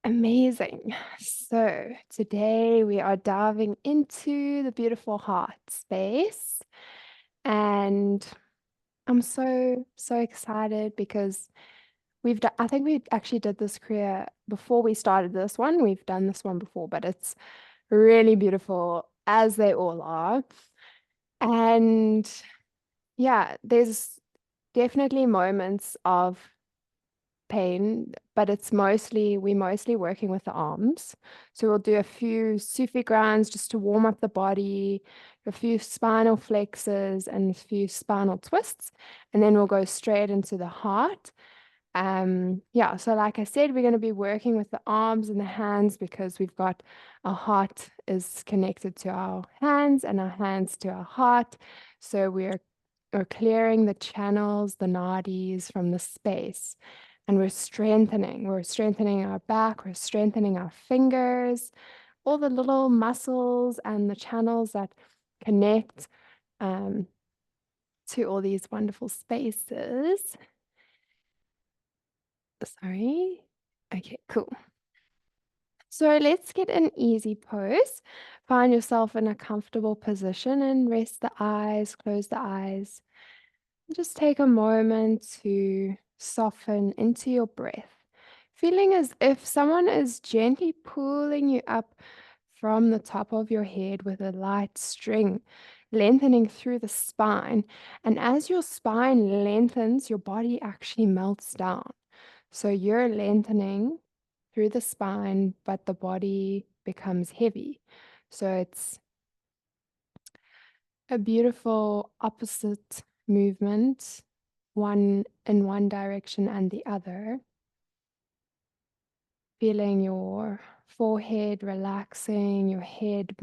Amazing. So today we are diving into the beautiful heart space. And I'm so excited because I think we actually did this Kriya before we started this one. We've done this one before, but it's really beautiful as they all are. And yeah, there's definitely moments of pain, but we're mostly working with the arms. So we'll do a few Sufi grounds just to warm up the body, a few spinal flexors and a few spinal twists, and then we'll go straight into the heart. Yeah, so like I said, we're going to be working with the arms and the hands because we've got our heart is connected to our hands and our hands to our heart. So we're clearing the channels, the nadis from the space. And we're strengthening our back, we're strengthening our fingers, all the little muscles and the channels that connect um, to all these wonderful spaces. Sorry. Okay, cool. So let's get an easy pose. Find yourself in a comfortable position and rest the eyes, close the eyes. Just take a moment to soften into your breath, feeling as if someone is gently pulling you up from the top of your head with a light string, lengthening through the spine. And as your spine lengthens, your body actually melts down. So you're lengthening through the spine, but the body becomes heavy. So it's a beautiful opposite movement, one in one direction and the other. Feeling your forehead relaxing, your head,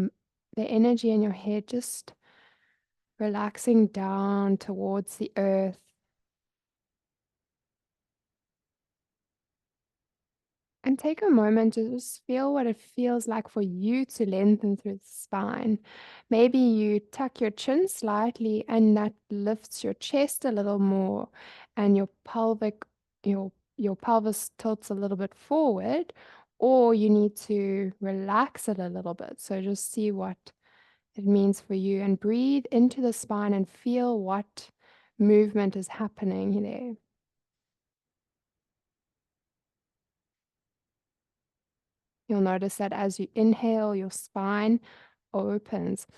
the energy in your head just relaxing down towards the earth. And take a moment to just feel what it feels like for you to lengthen through the spine. Maybe you tuck your chin slightly and that lifts your chest a little more and your pelvis tilts a little bit forward, or you need to relax it a little bit. So just see what it means for you and breathe into the spine and feel what movement is happening there. You'll notice that as you inhale, your spine opens.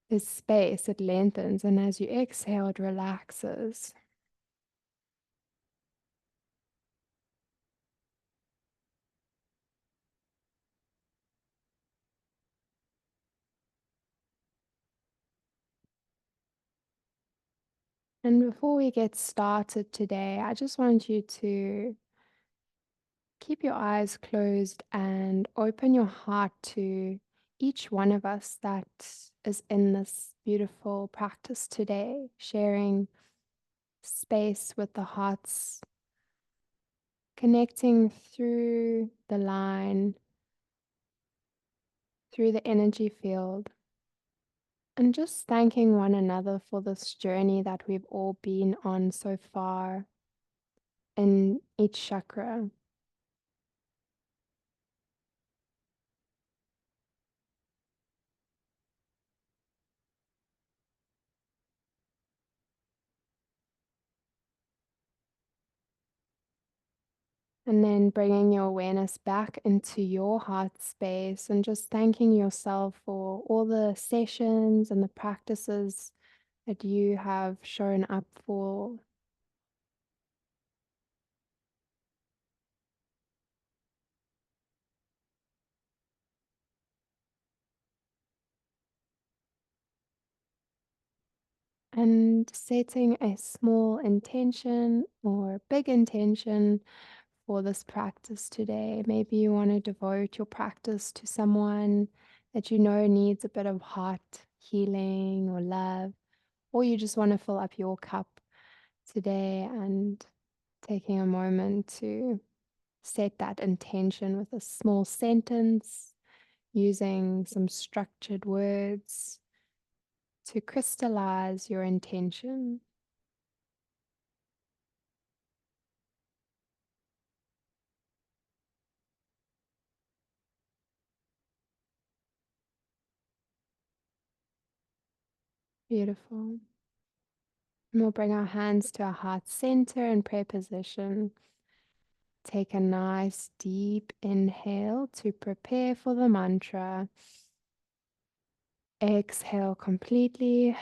There's space, it lengthens, and as you exhale, it relaxes. And before we get started today, I just want you to keep your eyes closed and open your heart to each one of us that is in this beautiful practice today, sharing space with the hearts, connecting through the line, through the energy field. And just thanking one another for this journey that we've all been on so far in each chakra. And then bringing your awareness back into your heart space and just thanking yourself for all the sessions and the practices that you have shown up for. And setting a small intention or big intention for this practice today. Maybe you want to devote your practice to someone that you know needs a bit of heart healing or love, or you just want to fill up your cup today and taking a moment to set that intention with a small sentence using some structured words to crystallize your intention. Beautiful. And we'll bring our hands to our heart center in prayer position. Take a nice deep inhale to prepare for the mantra. Exhale completely.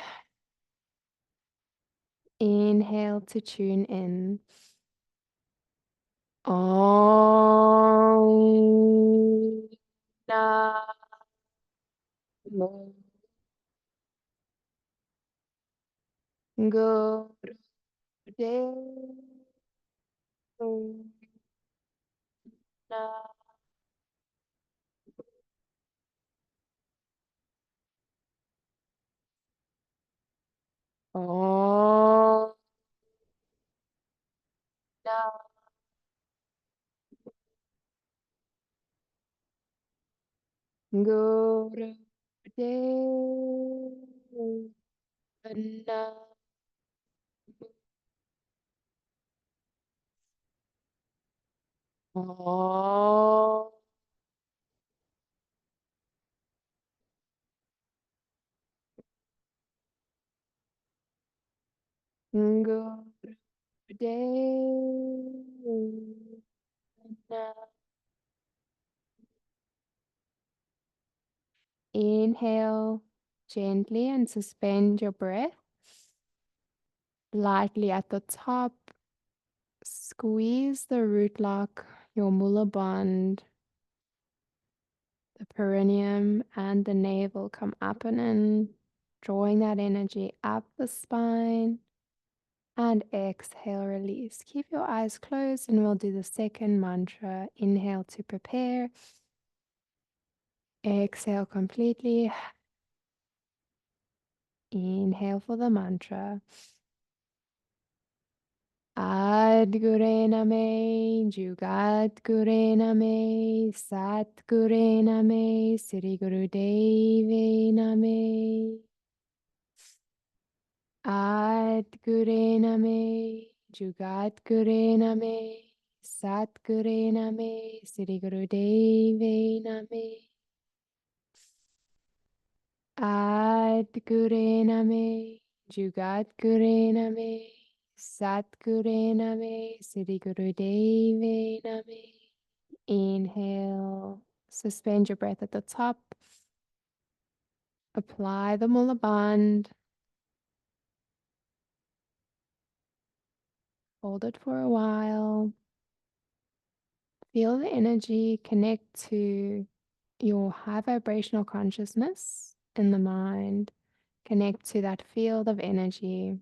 Inhale to tune in. Om Namo Gurudev Om Gurudev Om Gurudev Inhale gently and suspend your breath lightly at the top. Squeeze the root lock, your mula band, the perineum and the navel come up and in, drawing that energy up the spine. And exhale, release. Keep your eyes closed and we'll do the second mantra. Inhale to prepare. Exhale completely. Inhale for the mantra. Adgure name, Jugat Gure name, Sat Gure name, Sri Guru Devi name. Adgure name, Jugat Gure name, Sat Gure name, Sri Guru Devi name. Adgure name, Jugat Gure name. Satguru Name, Sri Guru Devi Name. Inhale, suspend your breath at the top. Apply the mula band. Hold it for a while. Feel the energy connect to your high vibrational consciousness in the mind. Connect to that field of energy.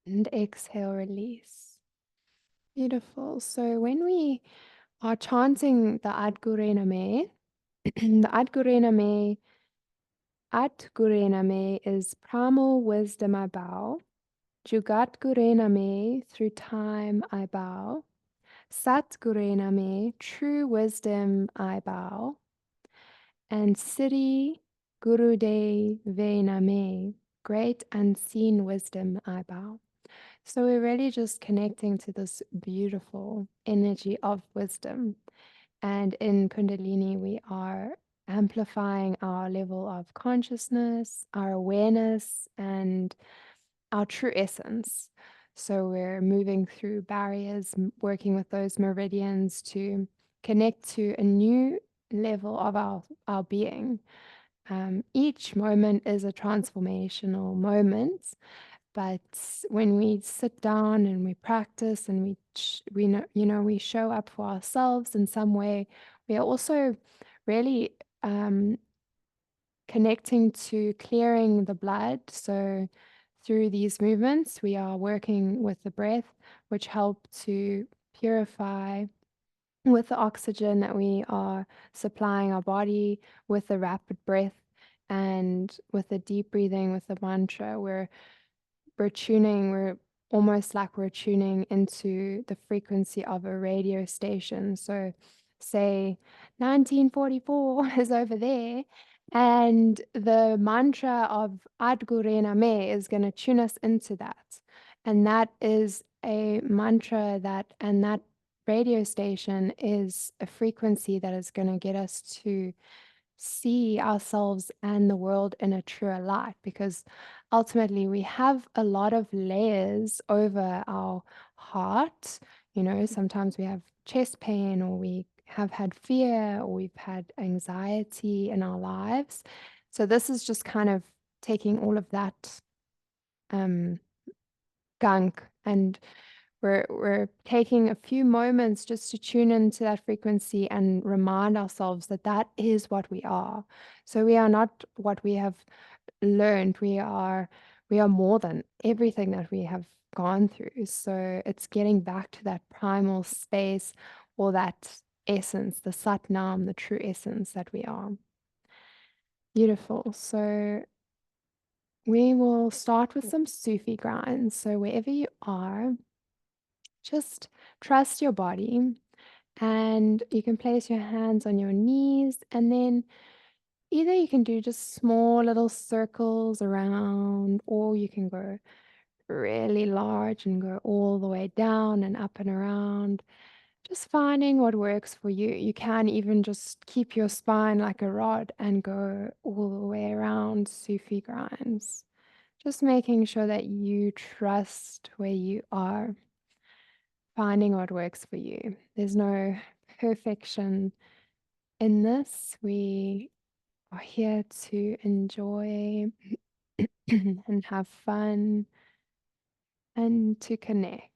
And exhale, release. Beautiful. So when we are chanting the Adgure Name, the Adgure Name is primal wisdom I bow. Jugat Gure Name, through time I bow. Sat Gure Name, true wisdom I bow. And Siddhi Guru De Ve Name, great unseen wisdom I bow. So we're really just connecting to this beautiful energy of wisdom. And in Kundalini, we are amplifying our level of consciousness, our awareness, and our true essence. So we're moving through barriers, working with those meridians to connect to a new level of our being. Each moment is a transformational moment, but when we sit down and we practice and we show up for ourselves in some way, we are also really connecting to clearing the blood. So through these movements, we are working with the breath, which help to purify with the oxygen that we are supplying our body, with the rapid breath, and with the deep breathing, with the mantra. We're almost like we're tuning into the frequency of a radio station. So say 1944 is over there, and the mantra of Adgure Name is going to tune us into that. And that is a mantra that radio station is a frequency that is going to get us to see ourselves and the world in a truer light, because ultimately we have a lot of layers over our heart. Sometimes we have chest pain, or we have had fear, or we've had anxiety in our lives. So this is just kind of taking all of that um, gunk, and we're taking a few moments just to tune into that frequency and remind ourselves that that is what we are. So we are not what we have learned. We are more than everything that we have gone through. So it's getting back to that primal space, or that essence, the Sat Nam, the true essence that we are. Beautiful. So we will start with some Sufi grinds. So wherever you are, just trust your body, and you can place your hands on your knees, and then either you can do just small little circles around, or you can go really large and go all the way down and up and around. Just finding what works for you. You can even just keep your spine like a rod and go all the way around Sufi grinds. Just making sure that you trust where you are, finding what works for you. There's no perfection in this. We are here to enjoy and have fun, and to connect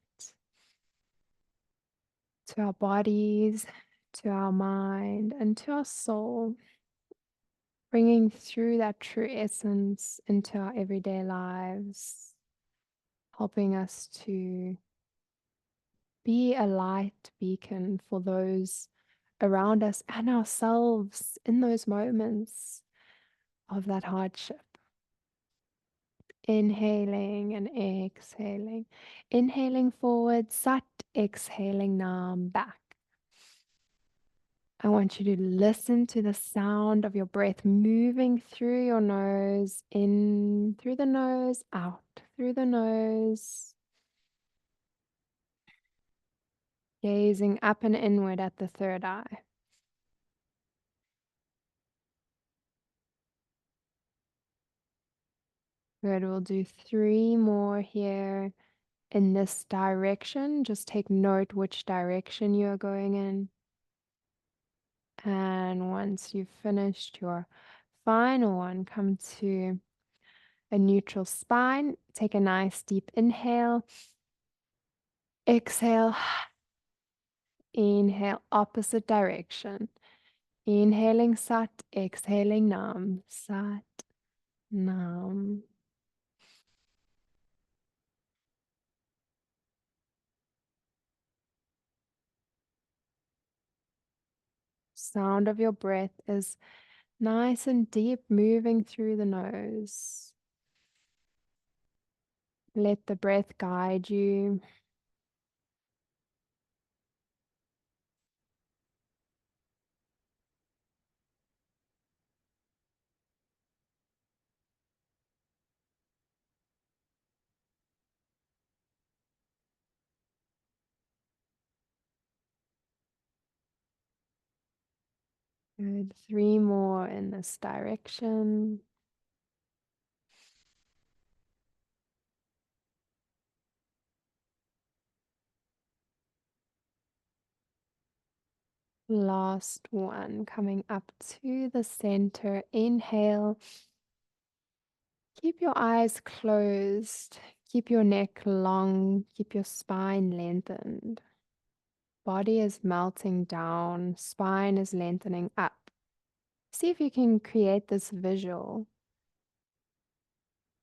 to our bodies, to our mind, and to our soul, bringing through that true essence into our everyday lives, helping us to be a light beacon for those around us and ourselves in those moments of that hardship. Inhaling and exhaling. Inhaling forward, Sat, exhaling Nam, back. I want you to listen to the sound of your breath moving through your nose, in through the nose, out through the nose. Gazing up and inward at the third eye. Good, we'll do 3 more here in this direction. Just take note which direction you are going in. And once you've finished your final one, come to a neutral spine. Take a nice deep inhale. Exhale. Inhale, opposite direction. Inhaling Sat, exhaling Nam. Sat, Nam. Sound of your breath is nice and deep, moving through the nose. Let the breath guide you. Good. 3 more in this direction. Last one, coming up to the center. Inhale. Keep your eyes closed. Keep your neck long. Keep your spine lengthened. Body is melting down. Spine is lengthening up. See if you can create this visual.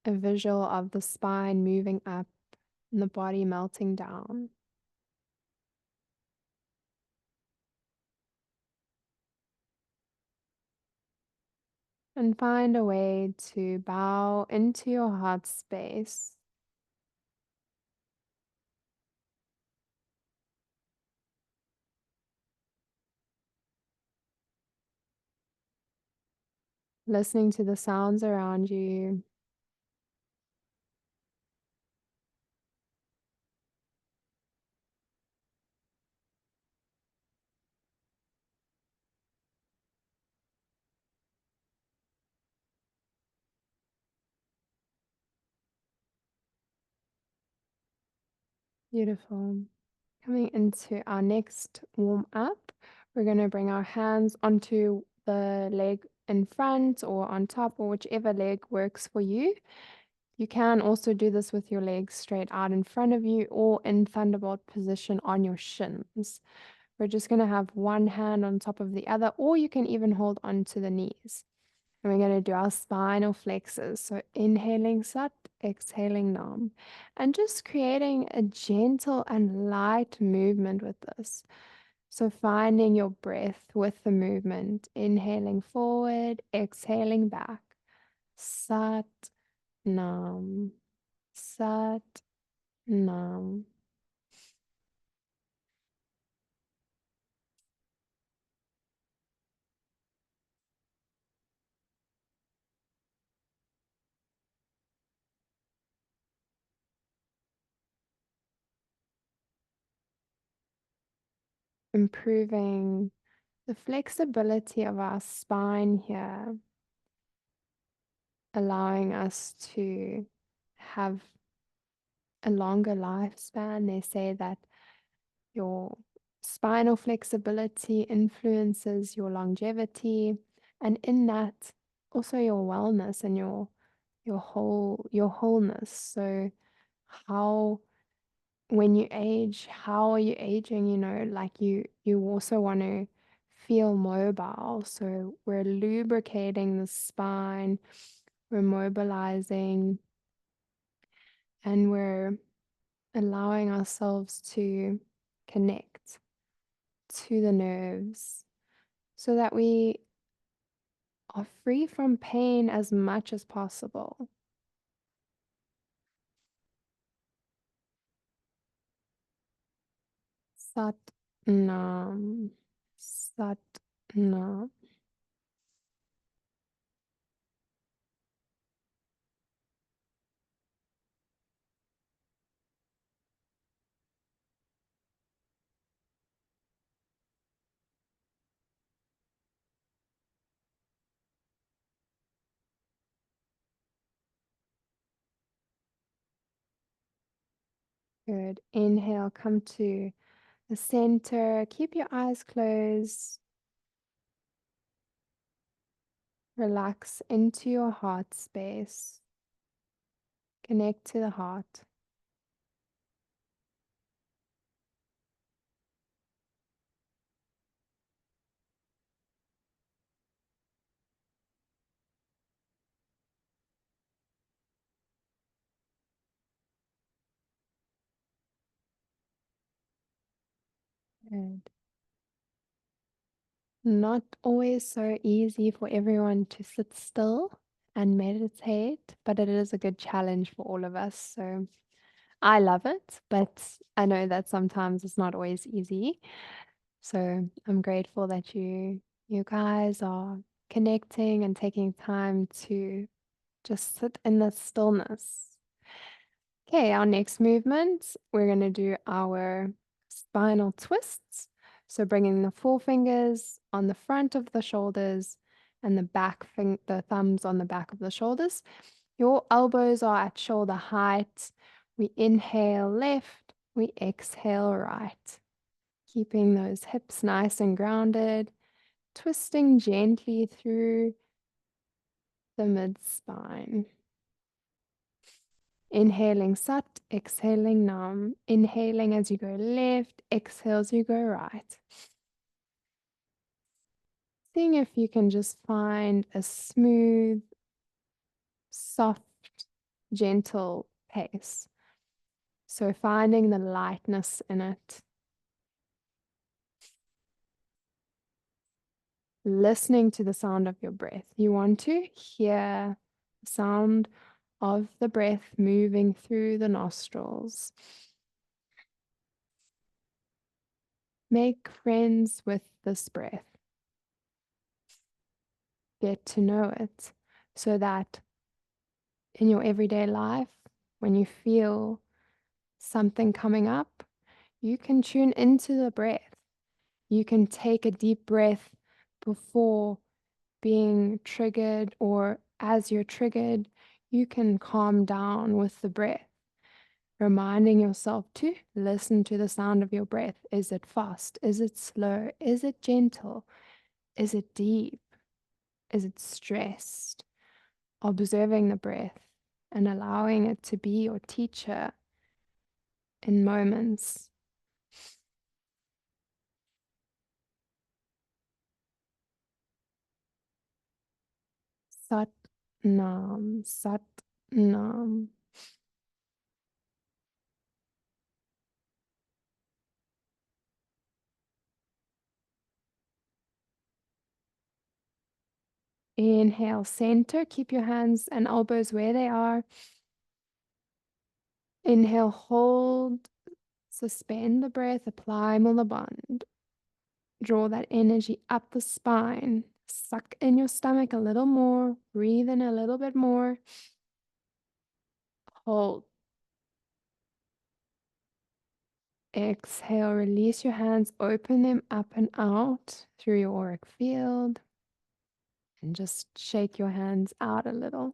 A visual of the spine moving up and the body melting down. And find a way to bow into your heart space. Listening to the sounds around you. Beautiful. Coming into our next warm up, we're going to bring our hands onto the leg in front or on top, or whichever leg works for you. You can also do this with your legs straight out in front of you or in thunderbolt position on your shins. We're just going to have one hand on top of the other, or you can even hold on to the knees. And we're going to do our spinal flexors. So inhaling Sat, exhaling Nam. And just creating a gentle and light movement with this. So finding your breath with the movement. Inhaling forward, exhaling back. Sat, Nam. Sat, Nam. Improving the flexibility of our spine here, allowing us to have a longer lifespan. They say that your spinal flexibility influences your longevity, and in that also your wellness and your wholeness. So how, when you age, how are you aging? Like you also want to feel mobile. So we're lubricating the spine, we're mobilizing, and we're allowing ourselves to connect to the nerves so that we are free from pain as much as possible. Sat Nam. Sat Nam. Good. Inhale, come to the center. Keep your eyes closed. Relax into your heart space. Connect to the heart. Good. Not always so easy for everyone to sit still and meditate, but it is a good challenge for all of us. So I love it, but I know that sometimes it's not always easy. So I'm grateful that you guys are connecting and taking time to just sit in the stillness. Okay, our next movement, we're going to do our spinal twists. So bringing the forefingers on the front of the shoulders and the thumbs on the back of the shoulders. Your elbows are at shoulder height. We inhale left, we exhale right. Keeping those hips nice and grounded, twisting gently through the mid spine. Inhaling Sat, exhaling Nam. Inhaling as you go left, exhale as you go right. Seeing if you can just find a smooth, soft, gentle pace. So finding the lightness in it. Listening to the sound of your breath. You want to hear the sound of the breath moving through the nostrils. Make friends with this breath. Get to know it so that in your everyday life, when you feel something coming up, you can tune into the breath. You can take a deep breath before being triggered, or as you're triggered, you can calm down with the breath. reminding yourself to listen to the sound of your breath. Is it fast? Is it slow? Is it gentle? Is it deep? Is it stressed? Observing the breath and allowing it to be your teacher in moments. Sat Nam, Sat Nam. Inhale, center. Keep your hands and elbows where they are. Inhale, hold, suspend the breath, apply Mula Bandha. Draw that energy up the spine. Suck in your stomach a little more. Breathe in a little bit more. Hold. Exhale, release your hands, open them up and out through your auric field. And just shake your hands out a little.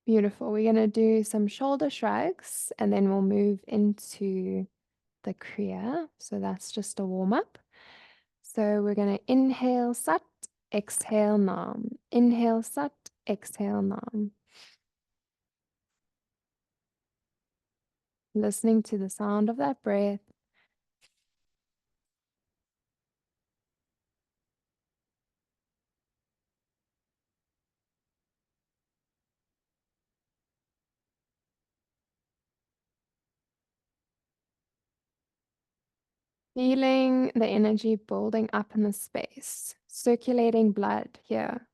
Beautiful. We're going to do some shoulder shrugs and then we'll move into the Kriya. So that's just a warm up. So we're going to inhale Sat, exhale Nam. Inhale Sat, exhale Nam. Listening to the sound of that breath. Feeling the energy building up in the space, circulating blood here,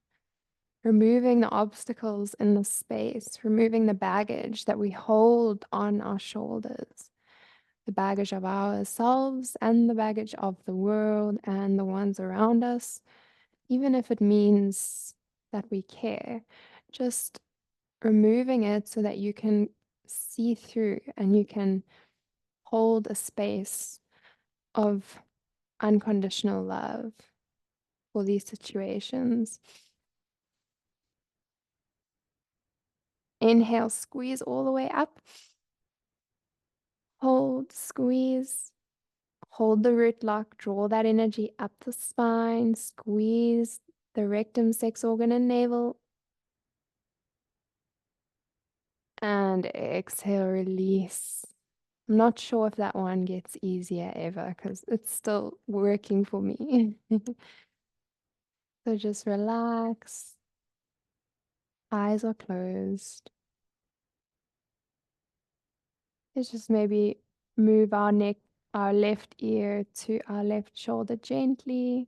removing the obstacles in the space, removing the baggage that we hold on our shoulders, the baggage of ourselves and the baggage of the world and the ones around us, even if it means that we care, just removing it so that you can see through and you can hold a space of unconditional love for these situations. Inhale, squeeze all the way up. Hold, squeeze. Hold the root lock, draw that energy up the spine, squeeze the rectum, sex organ, and navel. And exhale, release. I'm not sure if that one gets easier ever because it's still working for me. So just relax. Eyes are closed. Let's just maybe move our neck, our left ear to our left shoulder gently.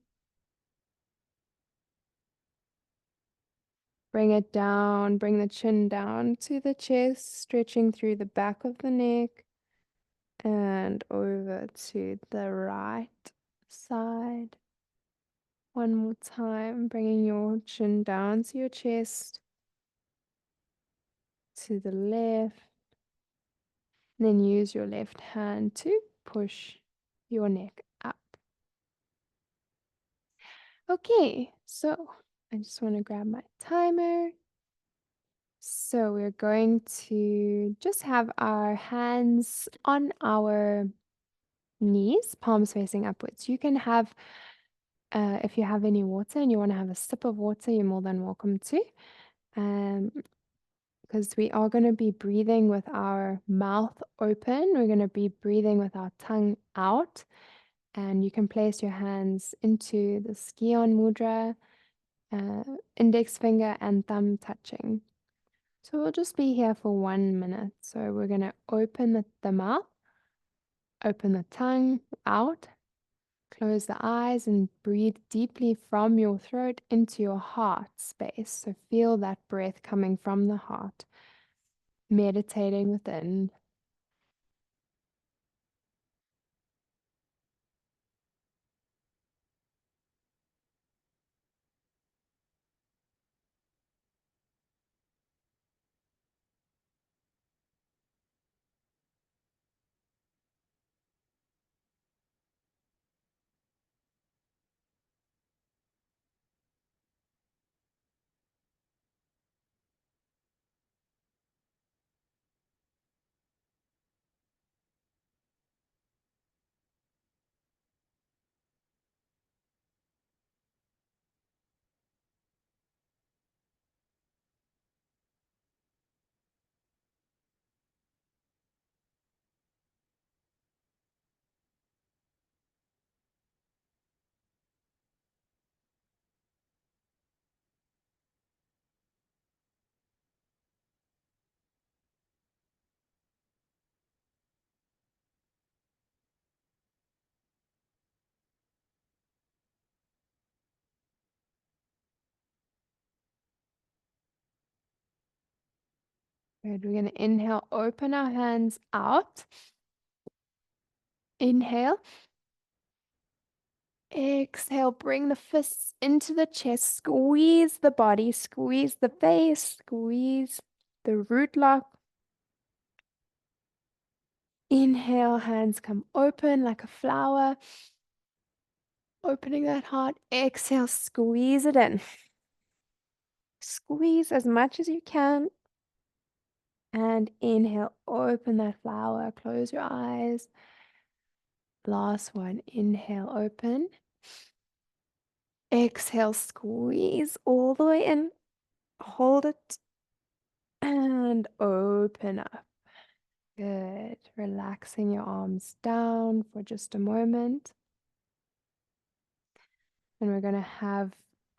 Bring it down, bring the chin down to the chest, stretching through the back of the neck and over to the right side. One more time, bringing your chin down to your chest, to the left. And then use your left hand to push your neck up. Okay, so I just want to grab my timer. So we're going to just have our hands on our knees, palms facing upwards. You can have, if you have any water and you want to have a sip of water, you're more than welcome to. Because we are going to be breathing with our mouth open. We're going to be breathing with our tongue out. And you can place your hands into the Skion Mudra, index finger and thumb touching. So we'll just be here for 1 minute. So we're going to open the mouth, open the tongue out, close the eyes and breathe deeply from your throat into your heart space. So feel that breath coming from the heart, meditating within. Good. We're going to inhale, open our hands out. Inhale. Exhale, bring the fists into the chest, squeeze the body, squeeze the face, squeeze the root lock. Inhale, hands come open like a flower, opening that heart. Exhale, squeeze it in. Squeeze as much as you can. And inhale, open that flower, close your eyes. Last one, inhale, open. Exhale, squeeze all the way in. Hold it and open up. Good. Relaxing your arms down for just a moment. And we're going to have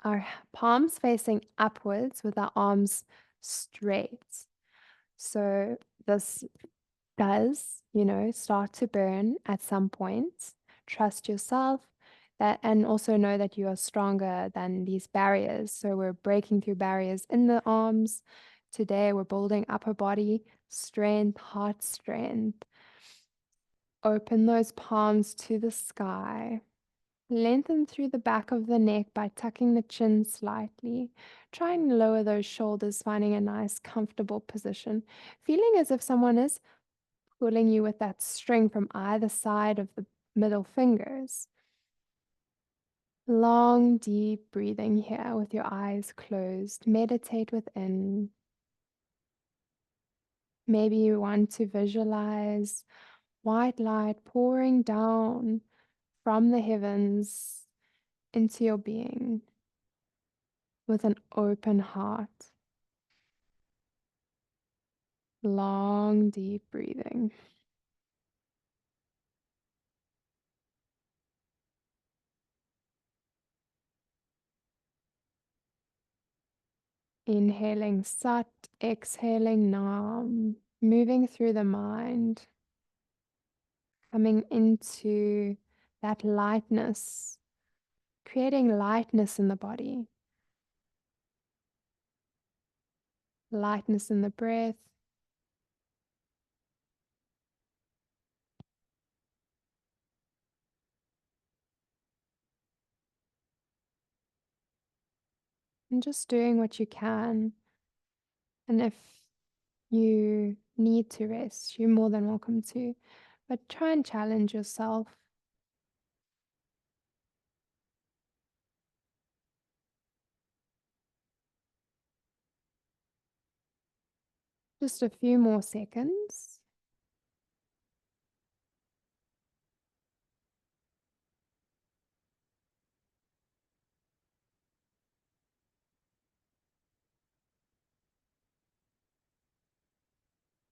our palms facing upwards with our arms straight. So this does, start to burn at some point. Trust yourself that, and also know that you are stronger than these barriers. So we're breaking through barriers in the arms. Today we're building upper body strength, heart strength. Open those palms to the sky. Lengthen through the back of the neck by tucking the chin slightly. Try and lower those shoulders, finding a nice, comfortable position. Feeling as if someone is pulling you with that string from either side of the middle fingers. Long, deep breathing here with your eyes closed. Meditate within. Maybe you want to visualize white light pouring down from the heavens into your being with an open heart. Long, deep breathing. Inhaling Sat, exhaling Nam, moving through the mind, coming into that lightness, creating lightness in the body, lightness in the breath, and just doing what you can. And if you need to rest, you're more than welcome to, but try and challenge yourself. Just a few more seconds.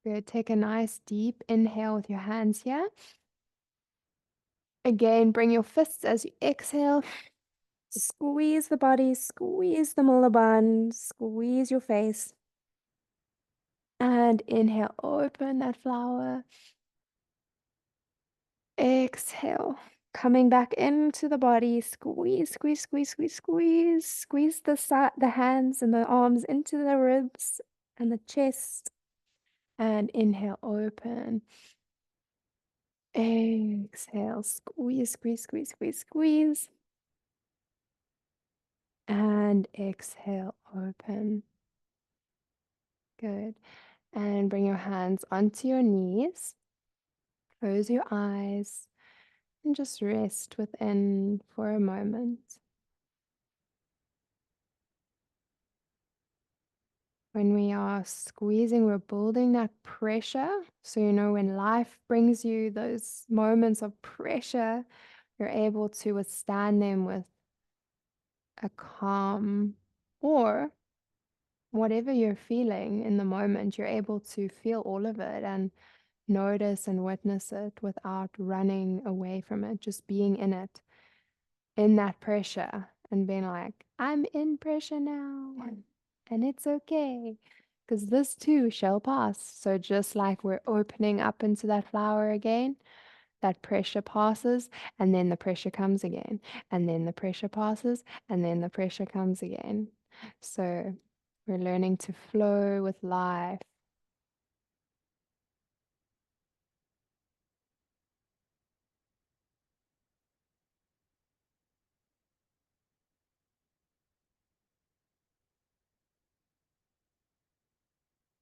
Good. Take a nice deep inhale with your hands here. Again, bring your fists as you exhale. Squeeze the body, squeeze the collarbone, squeeze your face. And inhale, open that flower. Exhale, coming back into the body. Squeeze, squeeze, squeeze, squeeze, squeeze. Squeeze the hands and the arms into the ribs and the chest. And inhale, open. Exhale, squeeze, squeeze, squeeze, squeeze, squeeze. And exhale, open. Good. And bring your hands onto your knees. Close your eyes and just rest within for a moment. When we are squeezing, we're building that pressure. So, when life brings you those moments of pressure, you're able to withstand them with a calm, or whatever you're feeling in the moment, you're able to feel all of it and notice and witness it without running away from it, just being in it, in that pressure, and being like, I'm in pressure now, and it's okay, because this too shall pass. So just like we're opening up into that flower again, that pressure passes, and then the pressure comes again, and then the pressure passes, and then the pressure comes again. So we're learning to flow with life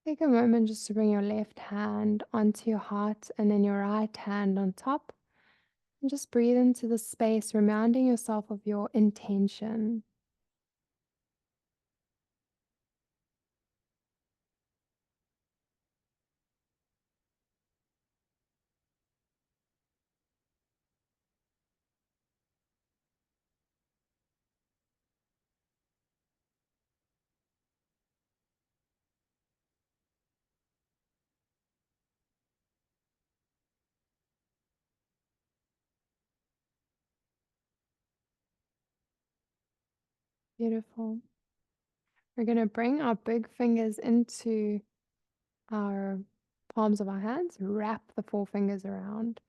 Take a moment just to bring your left hand onto your heart and then your right hand on top. And just breathe into the space, reminding yourself of your intention. Beautiful. We're going to bring our big fingers into our palms of our hands, wrap the four fingers around,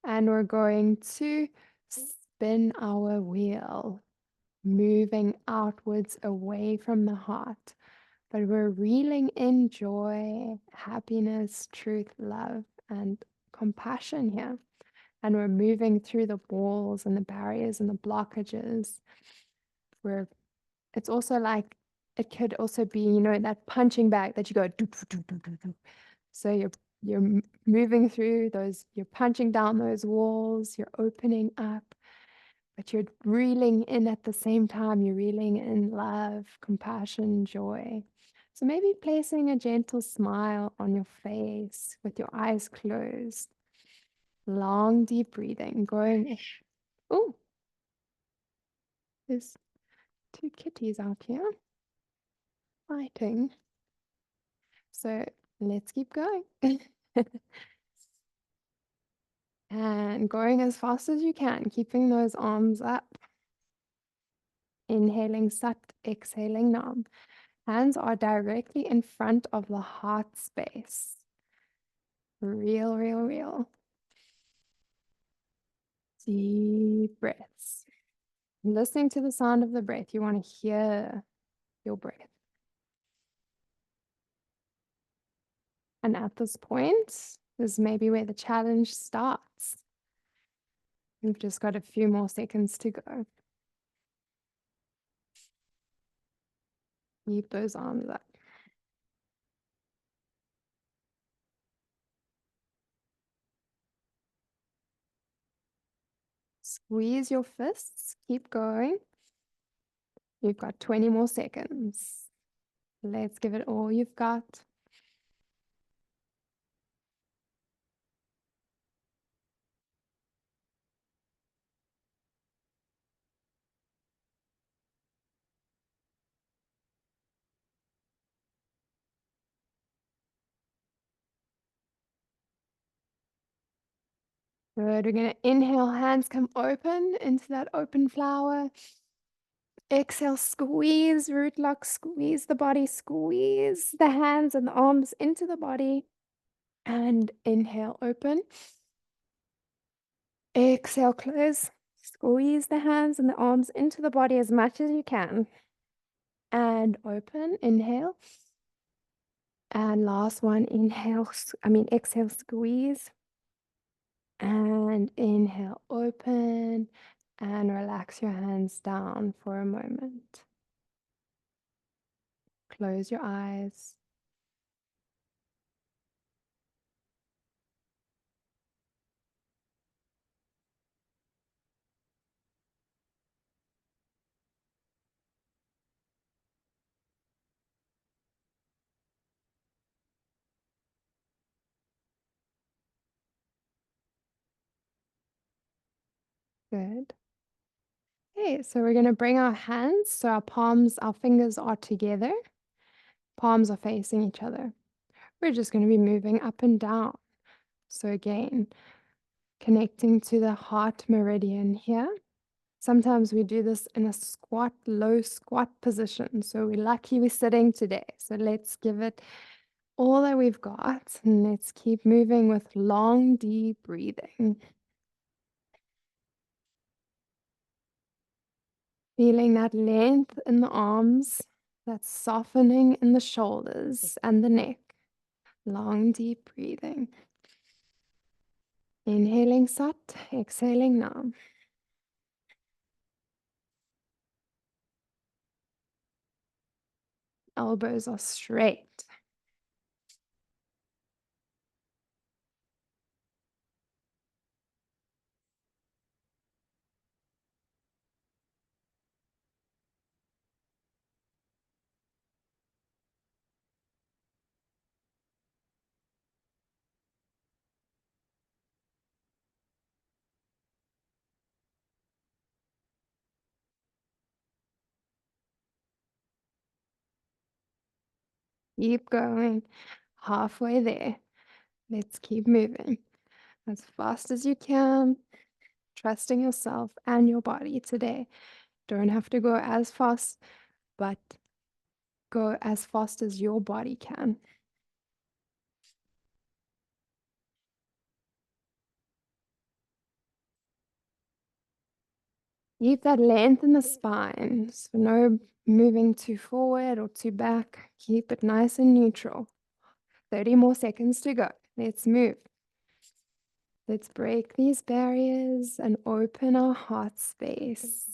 and we're going to spin our wheel, moving outwards away from the heart. But we're reeling in joy, happiness, truth, love, and compassion here. And we're moving through the walls and the barriers and the blockages. Where it's also like, it could also be, that punching bag that you go do, do, do, do, do, do. So you're moving through those, you're punching down those walls, you're opening up, but you're reeling in at the same time. You're reeling in love, compassion, joy. So maybe placing a gentle smile on your face with your eyes closed. Long, deep breathing, going. Oh, there's two kitties out here fighting. So let's keep going. And going as fast as you can, keeping those arms up. Inhaling Sat, exhaling Nam. Hands are directly in front of the heart space. Real, real, real. Deep breaths. Listening to the sound of the breath, you want to hear your breath. And at this point, is maybe where the challenge starts. We've just got a few more seconds to go. Keep those arms up. Squeeze your fists. Keep going. You've got 20 more seconds. Let's give it all you've got. Good. We're going to inhale, hands come open into that open flower. Exhale, squeeze, root lock, squeeze the body, squeeze the hands and the arms into the body. And inhale, open. Exhale, close. Squeeze the hands and the arms into the body as much as you can. And open, inhale. And last one, exhale, squeeze. And inhale, open. And relax your hands down for a moment. Close your eyes. Good. Okay, so we're going to bring our hands, so our fingers are together. Palms are facing each other. We're just going to be moving up and down. So again, connecting to the heart meridian here. Sometimes we do this in a squat, low squat position. So we're lucky we're sitting today. So let's give it all that we've got. And let's keep moving with long, deep breathing. Feeling that length in the arms, that softening in the shoulders and the neck. Long, deep breathing. Inhaling Sat, exhaling Nam. Elbows are straight. Keep going. Halfway there. Let's keep moving as fast as you can, trusting yourself and your body today. Don't have to go as fast, but go as fast as your body can. Keep that length in the spine. So no moving too forward or too back. Keep it nice and neutral. 30 more seconds to go. Let's move. Let's break these barriers and open our heart space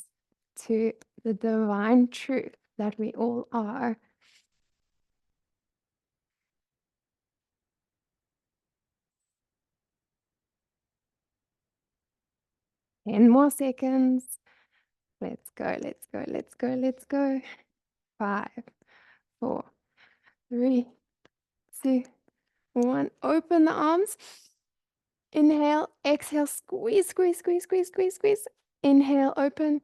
to the divine truth that we all are. Ten more seconds. Let's go, let's go, let's go, let's go. 5, 4, 3, 2, 1. Open the arms. Inhale, exhale, squeeze, squeeze, squeeze, squeeze, squeeze, squeeze. Inhale, open.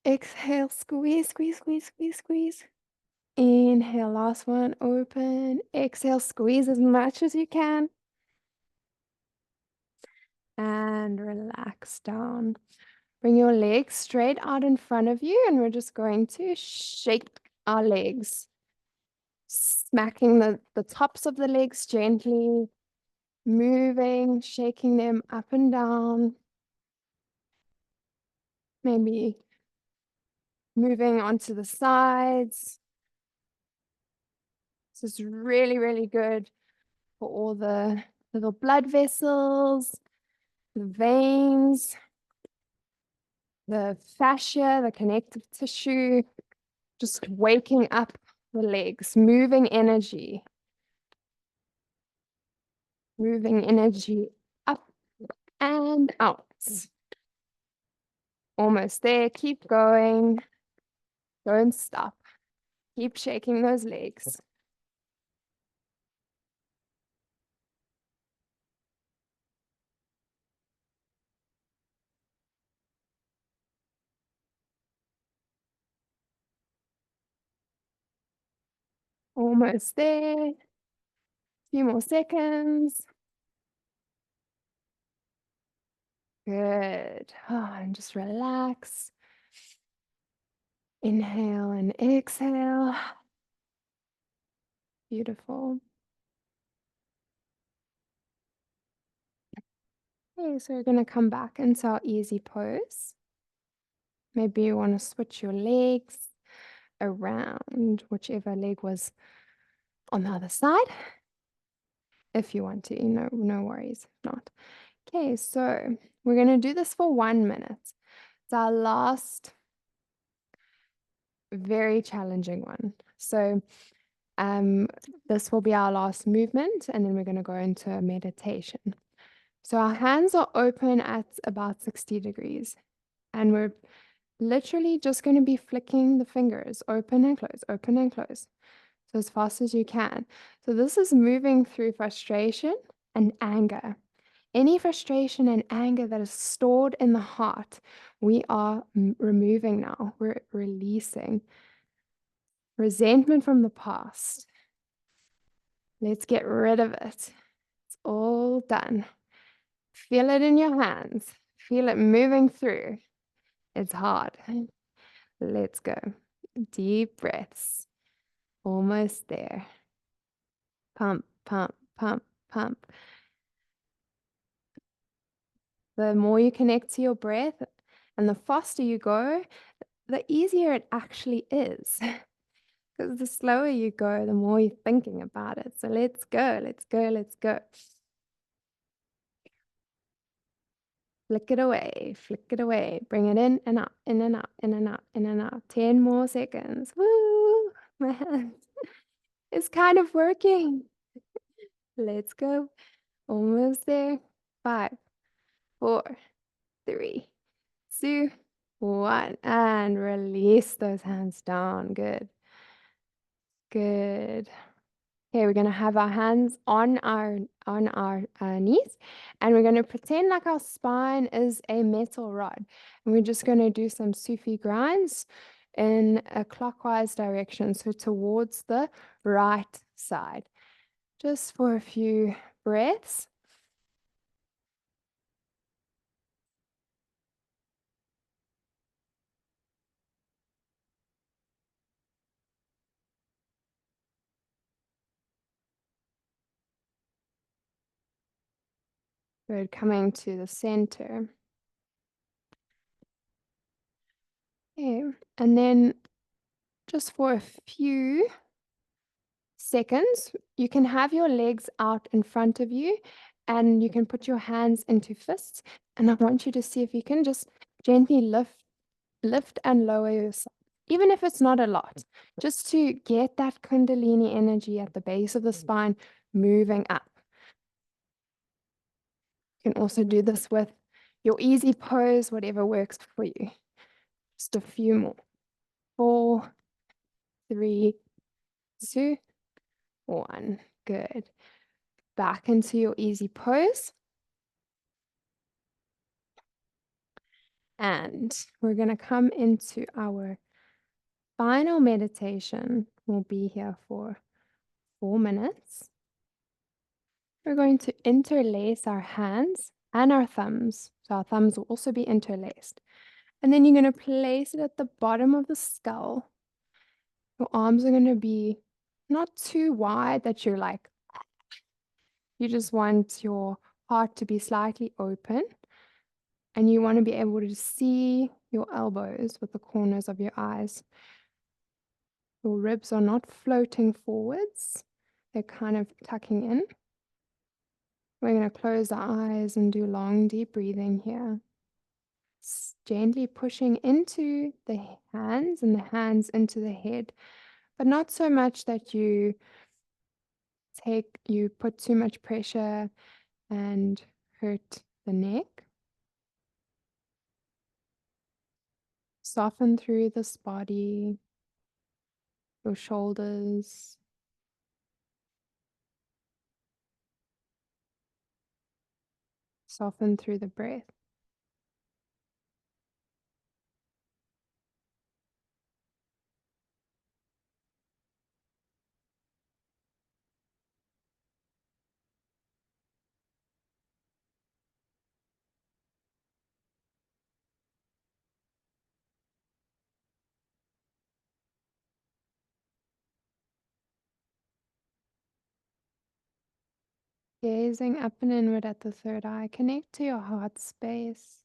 Exhale, squeeze, squeeze, squeeze, squeeze, squeeze. Inhale, last one, open. Exhale, squeeze as much as you can. And relax down. Bring your legs straight out in front of you, and we're just going to shake our legs. Smacking the tops of the legs gently, moving, shaking them up and down. Maybe moving onto the sides. This is really, really good for all the little blood vessels, the veins, the fascia, the connective tissue, just waking up the legs, moving energy up and out. Almost there. Keep going. Don't stop. Keep shaking those legs. Almost there. Few more seconds. Good. And just relax. Inhale and exhale. Beautiful. Okay, so we're going to come back into our easy pose. Maybe you want to switch your legs around, whichever leg was on the other side. If you want to, no worries. If not. Okay, so we're going to do this for 1 minute. It's our last very challenging one. So this will be our last movement, and then we're going to go into a meditation. So our hands are open at about 60 degrees, and we're literally just going to be flicking the fingers open and close, so as fast as you can. So this is moving through frustration and anger. Any frustration and anger that is stored in the heart, we are removing now. We're releasing resentment from the past. Let's get rid of it. It's all done. Feel it in your hands. Feel it moving through. It's hard. Let's go. Deep breaths. Almost there. Pump, pump, pump, pump. The more you connect to your breath and the faster you go, the easier it actually is. Because the slower you go, the more you're thinking about it. So let's go, let's go, let's go. Flick it away. Bring it in and out, in and out, in and out, in and out. 10 more seconds. Woo! Man, it's kind of working. Let's go. Almost there. 5, 4, 3, 2, 1. And release those hands down. Good. Good. Okay, we're going to have our hands on our knees, and we're going to pretend like our spine is a metal rod. And we're just going to do some Sufi grinds in a clockwise direction, so towards the right side, just for a few breaths. Good, coming to the center. Okay, and then just for a few seconds, you can have your legs out in front of you and you can put your hands into fists. And I want you to see if you can just gently lift and lower yourself, even if it's not a lot, just to get that Kundalini energy at the base of the spine moving up. You can also do this with your easy pose, whatever works for you. Just a few more. 4, 3, 2, 1. Good. Back into your easy pose. And we're going to come into our final meditation. We'll be here for 4 minutes. We're going to interlace our hands and our thumbs. So our thumbs will also be interlaced. And then you're going to place it at the bottom of the skull. Your arms are going to be not too wide that you're like, you just want your heart to be slightly open. And you want to be able to see your elbows with the corners of your eyes. Your ribs are not floating forwards. They're kind of tucking in. We're going to close our eyes and do long, deep breathing here. Gently pushing into the hands and the hands into the head, but not so much that you put too much pressure and hurt the neck. Soften through this body, your shoulders. Soften through the breath. Gazing up and inward at the third eye, connect to your heart space.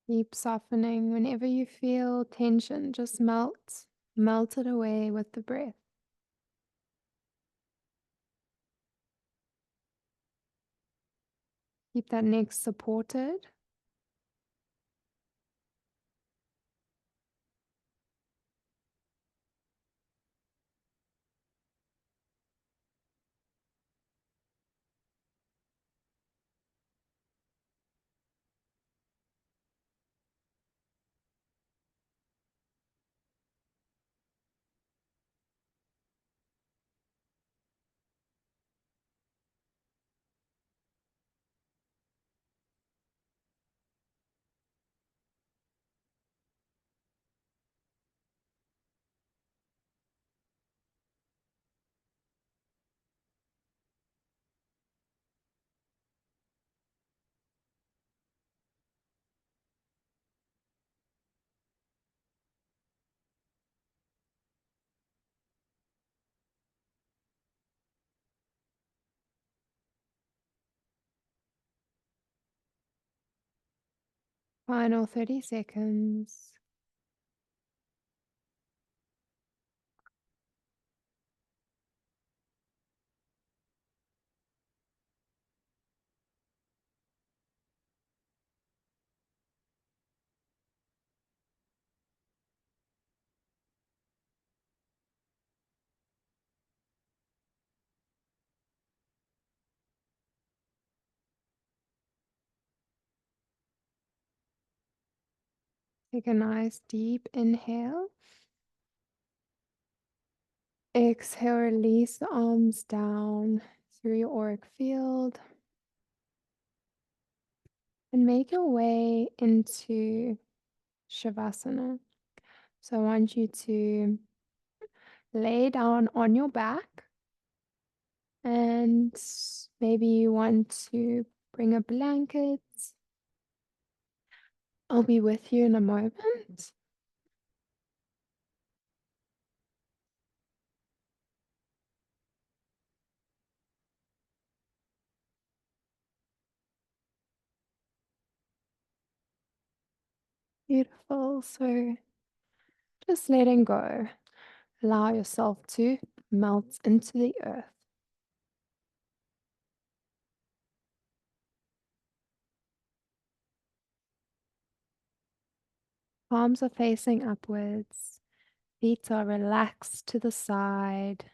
Keep softening. Whenever you feel tension, just melt it away with the breath. Keep that neck supported. Final 30 seconds. Take a nice deep inhale. Exhale, release the arms down through your auric field and make your way into Shavasana. So I want you to lay down on your back, and maybe you want to bring a blanket. I'll be with you in a moment. Beautiful. So just letting go. Allow yourself to melt into the earth. Palms are facing upwards. Feet are relaxed to the side.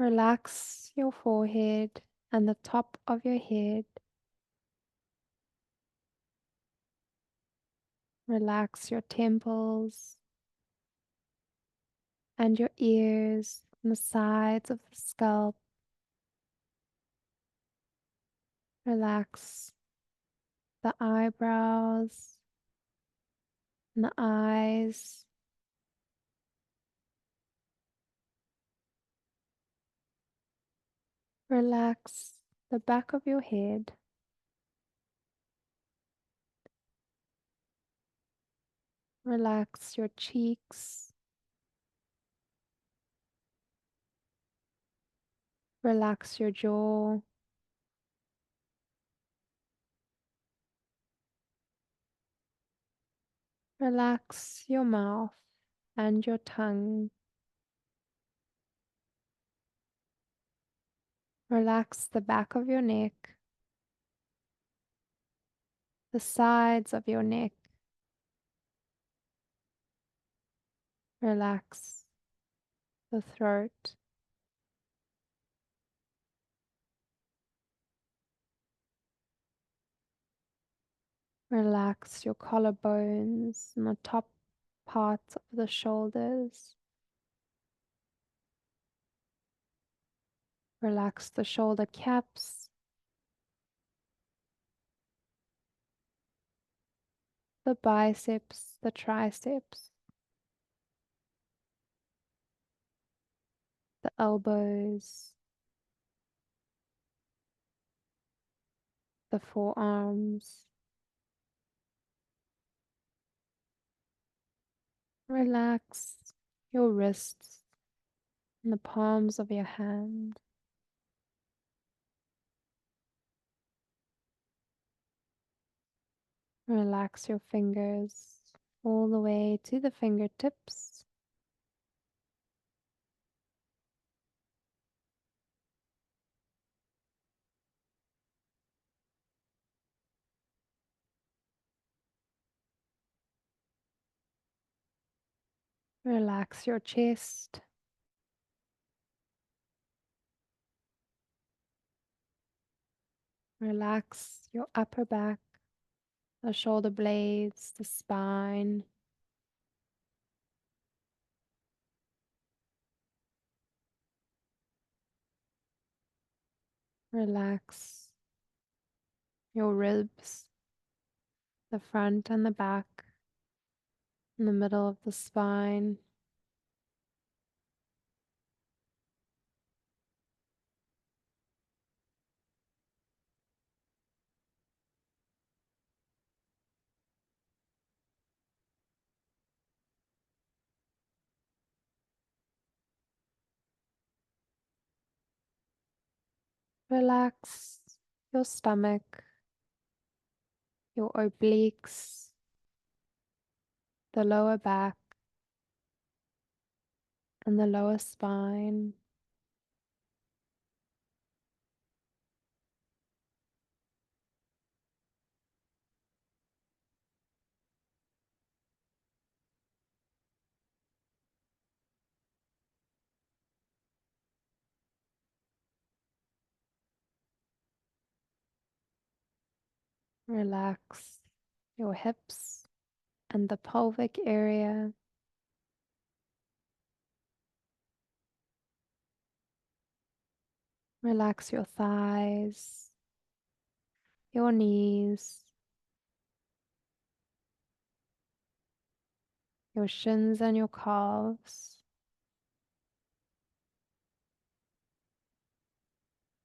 Relax your forehead and the top of your head. Relax your temples and your ears and the sides of the scalp. Relax the eyebrows and the eyes. Relax the back of your head. Relax your cheeks. Relax your jaw. Relax your mouth and your tongue. Relax the back of your neck, the sides of your neck. Relax the throat. Relax your collarbones and the top part of the shoulders. Relax the shoulder caps, the biceps, the triceps, the elbows, the forearms. Relax your wrists and the palms of your hand. Relax your fingers all the way to the fingertips. Relax your chest. Relax your upper back, the shoulder blades, the spine. Relax your ribs, the front and the back, in the middle of the spine. Relax your stomach, your obliques, the lower back, and the lower spine. Relax your hips and the pelvic area. Relax your thighs, your knees, your shins and your calves.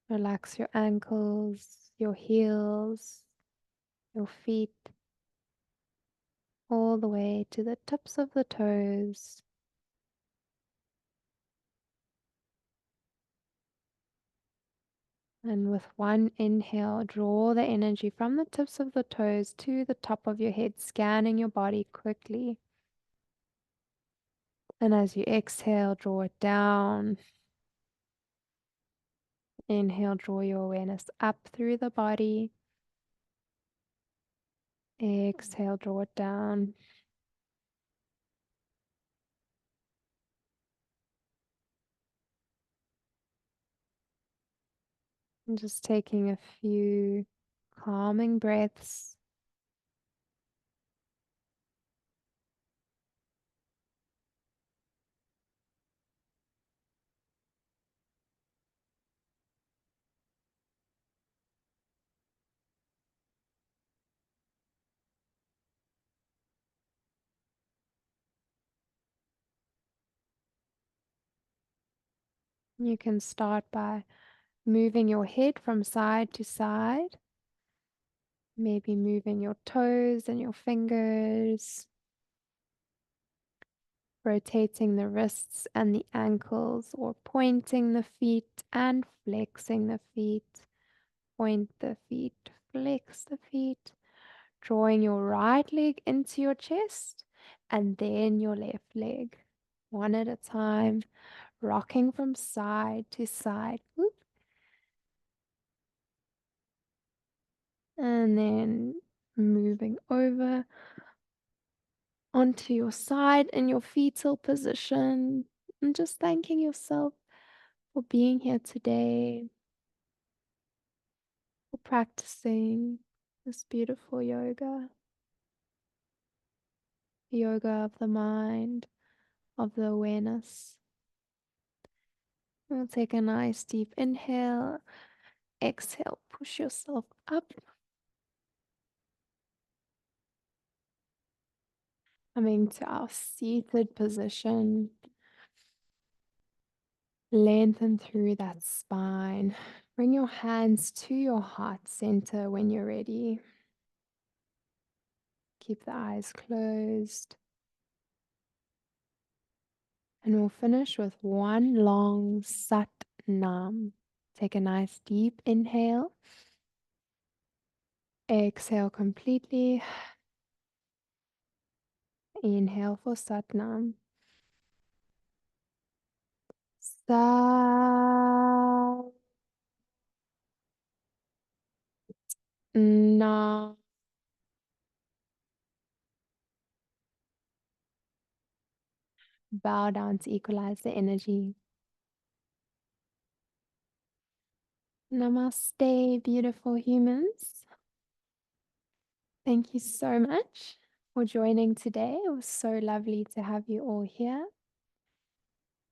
Relax your ankles, your heels, your feet, all the way to the tips of the toes. And with one inhale, draw the energy from the tips of the toes to the top of your head, scanning your body quickly. And as you exhale, draw it down. Inhale, draw your awareness up through the body. Exhale, draw it down. And just taking a few calming breaths. You can start by moving your head from side to side, maybe moving your toes and your fingers, rotating the wrists and the ankles, or pointing the feet and flexing the feet. Point the feet, flex the feet, drawing your right leg into your chest and then your left leg, one at a time, rocking from side to side. Whoop. And then moving over onto your side in your fetal position, and just thanking yourself for being here today, for practicing this beautiful yoga of the mind, of the awareness. We'll take a nice deep inhale, exhale, push yourself up. Coming to our seated position. Lengthen through that spine. Bring your hands to your heart center when you're ready. Keep the eyes closed. And we'll finish with one long Sat Nam. Take a nice deep inhale. Exhale completely. Inhale for Sat Nam. Sat Nam. Bow down to equalize the energy. Namaste, beautiful humans. Thank you so much for joining today. It was so lovely to have you all here.